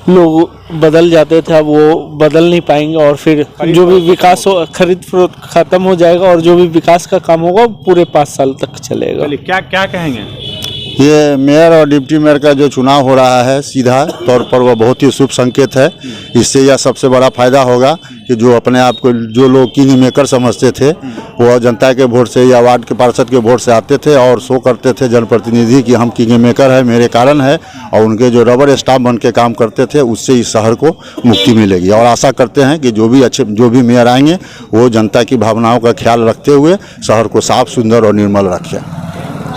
लोग बदल जाते थे अब वो बदल नहीं पाएंगे और फिर जो भी विकास हो खरीद फरोख्त खत्म हो जाएगा और जो भी विकास का काम होगा पूरे 5 साल तक चलेगा। क्या क्या कहेंगे? ये मेयर और डिप्टी मेयर का जो चुनाव हो रहा है सीधा तौर पर वह बहुत ही शुभ संकेत है। इससे यह सबसे बड़ा फायदा होगा कि जो अपने आप को जो लोग किंग मेकर समझते थे वह जनता के वोट से या वार्ड के पार्षद के वोट से आते थे और शो करते थे जनप्रतिनिधि कि हम किंग मेकर है, मेरे कारण है, और उनके जो रबर स्टाफ बन के काम करते थे उससे इस शहर को मुक्ति मिलेगी। और आशा करते हैं कि जो भी मेयर आएंगे वो जनता की भावनाओं का ख्याल रखते हुए शहर को साफ, सुंदर और निर्मल रखें।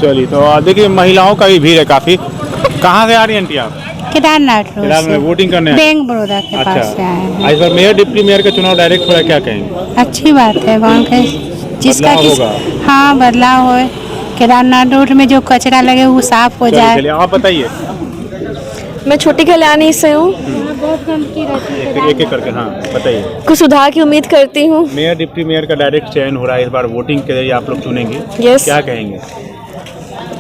चलिए, तो देखिए महिलाओं का भी भीड़ है काफ़ी। कहाँ से आ रही हैं आंटी आप? केदारनाथ में वोटिंग करने बैंक बड़ौदा के पास से आए हैं। इस बार मेयर डिप्टी मेयर का चुनाव डायरेक्ट हो रहा है, क्या कहेंगे? अच्छी बात है, गाँव के जिसका हाँ बदलाव हो। केदारनाथ रोड में जो कचरा लगे वो साफ हो जाए। आप बताइए। मैं छोटी कल्याणी से हूँ। एक करके हाँ बताइए। कुछ सुधार की उम्मीद करती हूँ। मेयर डिप्टी मेयर का डायरेक्ट चयन हो रहा है, इस बार वोटिंग के जरिए आप लोग चुनेंगे। यस। क्या कहेंगे?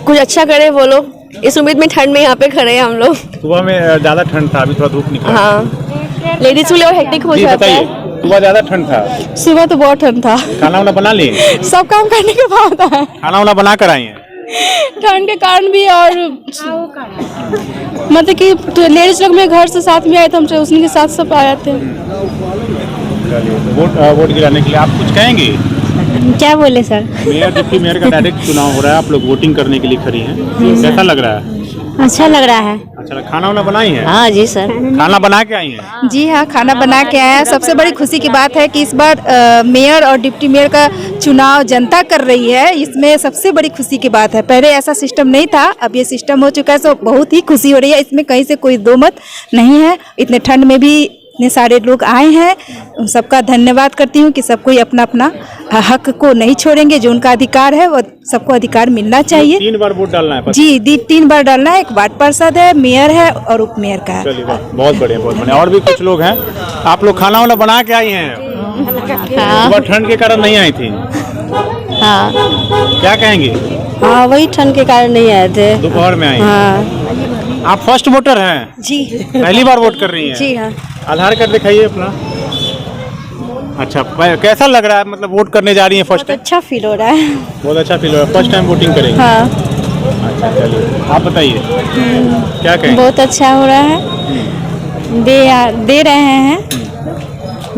कुछ अच्छा करे वो लोग, इस उम्मीद में ठंड में यहाँ पे खड़े हैं हम लोग। सुबह में ज़्यादा ठंड था, अभी थोड़ा धूप निकला। हाँ, लेडीज के लिए और हेक्टिक हो जाता है। सुबह ज़्यादा ठंड था? सुबह तो बहुत ठंड था। खाना वाना बना लिए? सब काम करने के बाद है। खाना वाना बना कर आई हैं? ठंड के कारण भी और मतलब कि लेडीज लोग मेरे घर से साथ में आए थे, हम उसी के साथ सब आए थे। वोट गिराने के लिए आप कुछ कहेंगे? क्या बोले सर? मेयर डिप्टी मेयर का डायरेक्ट चुनाव हो रहा है, आप लोग वोटिंग करने के लिए खड़ी हैं, कैसा लग रहा है? अच्छा लग रहा है। अच्छा, खाना वाना बनाई है? हाँ जी सर। खाना बना के आई हैं? जी हाँ, खाना बना के आया है। सबसे बड़ी खुशी की बात है कि इस बार मेयर और डिप्टी मेयर का चुनाव जनता कर रही है, इसमें सबसे बड़ी खुशी की बात है। पहले ऐसा सिस्टम नहीं था, अब ये सिस्टम हो चुका है, तो बहुत ही खुशी हो रही है। इसमें कहीं से कोई दो मत नहीं है। इतने ठंड में भी इतने सारे लोग आए हैं, सबका धन्यवाद करती हूँ कि सब कोई अपना अपना हक को नहीं छोड़ेंगे। जो उनका अधिकार है वो सबको अधिकार मिलना चाहिए। 3 बार वोट डालना है? जी 3 बार डालना है। एक वार्ड पार्षद है, मेयर है और उप मेयर का है। चलिए, बहुत बढ़िया, बहुत बढ़िया। और भी कुछ लोग हैं। आप लोग खाना वाना बना के आई हैं? हाँ। ठंड के कारण नहीं आई थी? हाँ। क्या कहेंगे? हाँ, वही ठंड के कारण नहीं आए थे। दोपहर में आई? हाँ। आप फर्स्ट वोटर हैं? जी। पहली बार वोट कर रही हैं? जी हाँ। आधार कार्ड दिखाइए अपना। अच्छा, कैसा लग रहा है, मतलब वोट करने जा रही हैं फर्स्ट टाइम? अच्छा फील हो रहा है। बहुत अच्छा फील हो रहा है, फर्स्ट टाइम वोटिंग करेंगे? हाँ। अच्छा, चलिए आप बताइए क्या कहें? बहुत अच्छा हो रहा है। दे रहे हैं,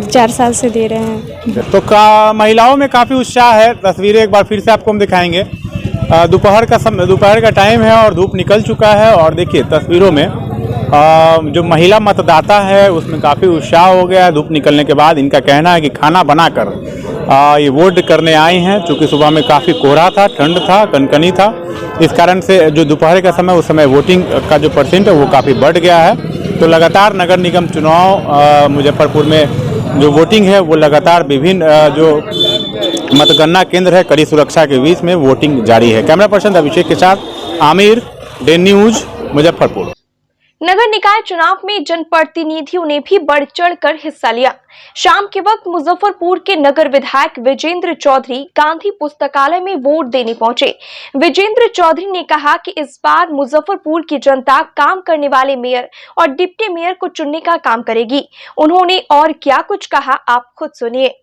4 साल से दे रहे हैं। तो महिलाओं में काफ़ी उत्साह है। तस्वीरें एक बार फिर से आपको हम दिखाएंगे। दोपहर का टाइम है और धूप निकल चुका है और देखिए तस्वीरों में जो महिला मतदाता है उसमें काफ़ी उत्साह हो गया है। धूप निकलने के बाद इनका कहना है कि खाना बनाकर ये वोट करने आई हैं। चूँकि सुबह में काफ़ी कोहरा था, ठंड था, कनकनी था, इस कारण से जो दोपहर का समय उस समय वोटिंग का जो परसेंट है वो काफ़ी बढ़ गया है। तो लगातार नगर निगम चुनाव मुजफ्फरपुर में जो वोटिंग है वो लगातार विभिन्न जो मतगणना केंद्र है कड़ी सुरक्षा के बीच में वोटिंग जारी है। कैमरा पर्सन अभिषेक के साथ आमिर, डे न्यूज, मुजफ्फरपुर। नगर निकाय चुनाव में जनप्रतिनिधियों ने भी बढ़ चढ़कर हिस्सा लिया। शाम के वक्त मुजफ्फरपुर के नगर विधायक विजेंद्र चौधरी गांधी पुस्तकालय में वोट देने पहुंचे। विजेंद्र चौधरी ने कहा कि इस बार मुजफ्फरपुर की जनता काम करने वाले मेयर और डिप्टी मेयर को चुनने का काम करेगी। उन्होंने और क्या कुछ कहा, आप खुद सुनिए।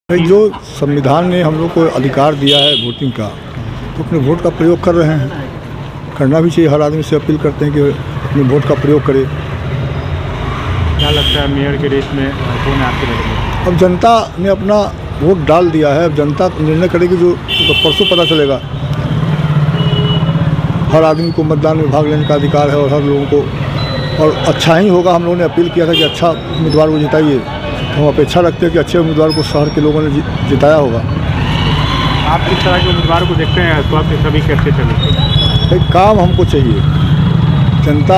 जो संविधान ने हम लोग को अधिकार दिया है वोटिंग का, तो अपने वोट का प्रयोग कर रहे हैं। करना भी चाहिए। हर आदमी से अपील करते हैं कि अपने वोट का प्रयोग करे। क्या लगता है मेयर के रेस में कौन है आपके नज़र में? अब जनता ने अपना वोट डाल दिया है, अब जनता निर्णय करेगी, जो तो परसों पता चलेगा। हर आदमी को मतदान में भाग लेने का अधिकार है और हर लोगों को, और अच्छा ही होगा। हम लोगों ने अपील किया था कि अच्छा उम्मीदवार को जिताइए। हम अपेक्षा रखते हैं कि अच्छे उम्मीदवार को शहर के लोगों ने जिताया होगा। आप किस तरह के उम्मीदवार को देखते हैं? स्वास्थ्य सभी कैसे चले? एक काम हमको चाहिए। जनता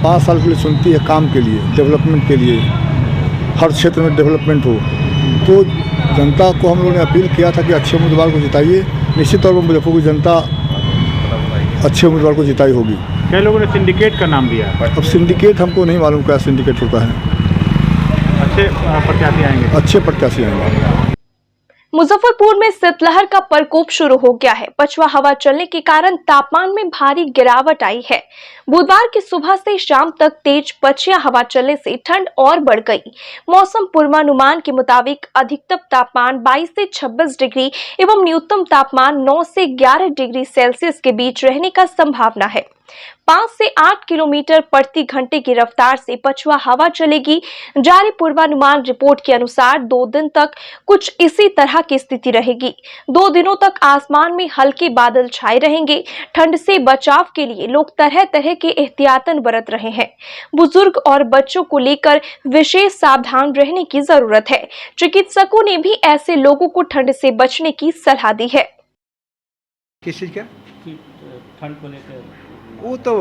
5 साल के लिए चुनती है काम के लिए, डेवलपमेंट के लिए, हर क्षेत्र में डेवलपमेंट हो। तो जनता को हम लोगों ने अपील किया था कि अच्छे उम्मीदवार को जिताइए। निश्चित तौर पर मुजफ्फरपुर की जनता अच्छे उम्मीदवार को जिताई होगी। कई लोगों ने सिंडिकेट का नाम दिया है। अब सिंडिकेट हमको नहीं मालूम क्या सिंडिकेट होता है। अच्छे प्रत्याशी आएंगे। अच्छे प्रत्याशी आएंगे। मुजफ्फरपुर में शीतलहर का प्रकोप शुरू हो गया है। पछुआ हवा चलने के कारण तापमान में भारी गिरावट आई है। बुधवार की सुबह से शाम तक तेज पछुआ हवा चलने से ठंड और बढ़ गई। मौसम पूर्वानुमान के मुताबिक अधिकतम तापमान 22 से 26 डिग्री एवं न्यूनतम तापमान 9 से 11 डिग्री सेल्सियस के बीच रहने का संभावना है। 5 से 8 किलोमीटर प्रति घंटे की रफ्तार से पछुआ हवा चलेगी। जारी पूर्वानुमान रिपोर्ट के अनुसार 2 दिन तक कुछ इसी तरह की स्थिति रहेगी। 2 दिनों तक आसमान में हल्के बादल छाए रहेंगे। ठंड से बचाव के लिए लोग तरह तरह के एहतियातन बरत रहे हैं। बुजुर्ग और बच्चों को लेकर विशेष सावधान रहने की जरूरत है। चिकित्सकों ने भी ऐसे लोगों को ठंड से बचने की सलाह दी है। किस चीज का? ठंड को लेकर वो तो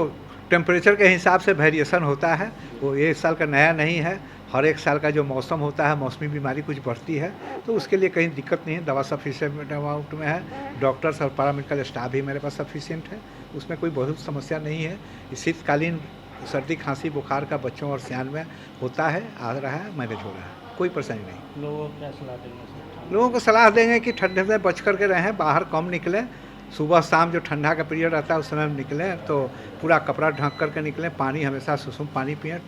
टेम्परेचर के हिसाब से वेरिएशन होता है। वो एक साल का नया नहीं है। हर एक साल का जो मौसम होता है, मौसमी बीमारी कुछ बढ़ती है, तो उसके लिए कहीं दिक्कत नहीं है। दवा सफिशिएंट अमाउंट में है। डॉक्टर्स और पैरामेडिकल स्टाफ भी मेरे पास सफिशिएंट है। उसमें कोई बहुत समस्या नहीं है। शीतकालीन सर्दी खांसी बुखार का बच्चों और सियान में होता है, आ रहा है, मैनेज हो रहा है, कोई परेशानी नहीं। लोगों को क्या सलाह देंगे? लोगों को सलाह देंगे कि ठंड से बच करके रहें, बाहर कम निकलें। सुबह शाम जो ठंडा का पीरियड रहता है उस समय निकलें तो पूरा कपड़ा ढक करके निकलें। पानी हमेशा सुसुम पानी पिएं,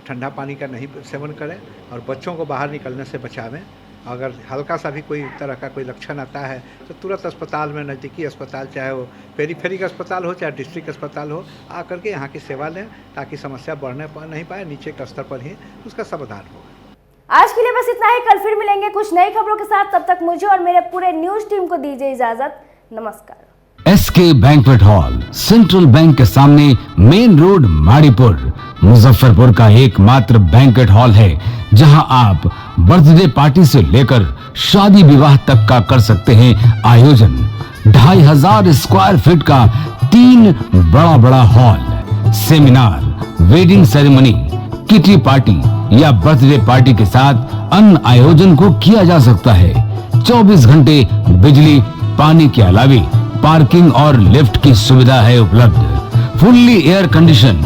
ठंडा पानी का नहीं सेवन करें और बच्चों को बाहर निकलने से बचावें। अगर हल्का सा भी कोई तरह का कोई लक्षण आता है तो तुरंत अस्पताल में, नज़दीकी अस्पताल, चाहे वो पेरीफेरी का अस्पताल हो चाहे डिस्ट्रिक्ट अस्पताल हो, आकर के यहाँ की सेवा लें ताकि समस्या बढ़ने नहीं पाए, नीचे के स्तर पर ही उसका समाधान हो। आज के लिए बस इतना ही। कल फिर मिलेंगे कुछ नई खबरों के साथ। तब तक मुझे और मेरे पूरे न्यूज टीम को दीजिए इजाजत। नमस्कार। SK banquet hall, central bank के सामने, मेन रोड, माड़ीपुर, मुजफ्फरपुर का एकमात्र बैंक्वेट हॉल है जहां आप बर्थडे पार्टी से लेकर शादी विवाह तक का कर सकते हैं आयोजन। 2500 स्क्वायर फीट का 3 बड़ा hall, seminar, wedding ceremony, kitty party या बर्थडे पार्टी के साथ अन्य आयोजन को किया जा सकता है। 24 घंटे बिजली पानी के अलावे पार्किंग और लिफ्ट की सुविधा है उपलब्ध। फुल्ली एयर कंडीशन,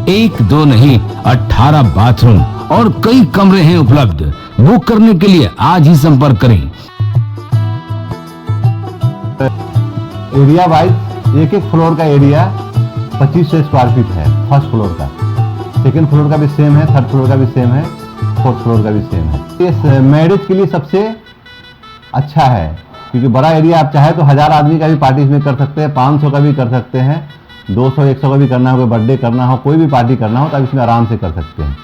1 2 नहीं 18 बाथरूम और कई कमरे हैं उपलब्ध। बुक करने के लिए आज ही संपर्क करें। एरिया वाइज एक फ्लोर का एरिया 2500 स्क्वायर फीट है। फर्स्ट फ्लोर का, सेकंड फ्लोर का भी सेम है, थर्ड फ्लोर का भी सेम है, फोर्थ फ्लोर का भी सेम है। ये मैरिज के लिए सबसे अच्छा है क्योंकि बड़ा एरिया आप चाहे तो 1000 आदमी का भी पार्टी इसमें कर सकते हैं, 500 का भी कर सकते हैं, 200-100 का भी करना हो, कोई बर्थडे करना हो, कोई भी पार्टी करना हो तो आप इसमें आराम से कर सकते हैं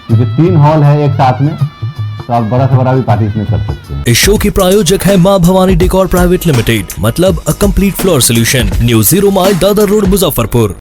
क्योंकि 3 हॉल है एक साथ में, तो आप बड़ा से बड़ा भी पार्टी इसमें कर सकते हैं। इस शो के प्रायोजक है मां भवानी डेकोर प्राइवेट लिमिटेड, मतलब a complete floor solution, new 0 mile Dadar road, Muzaffarpur.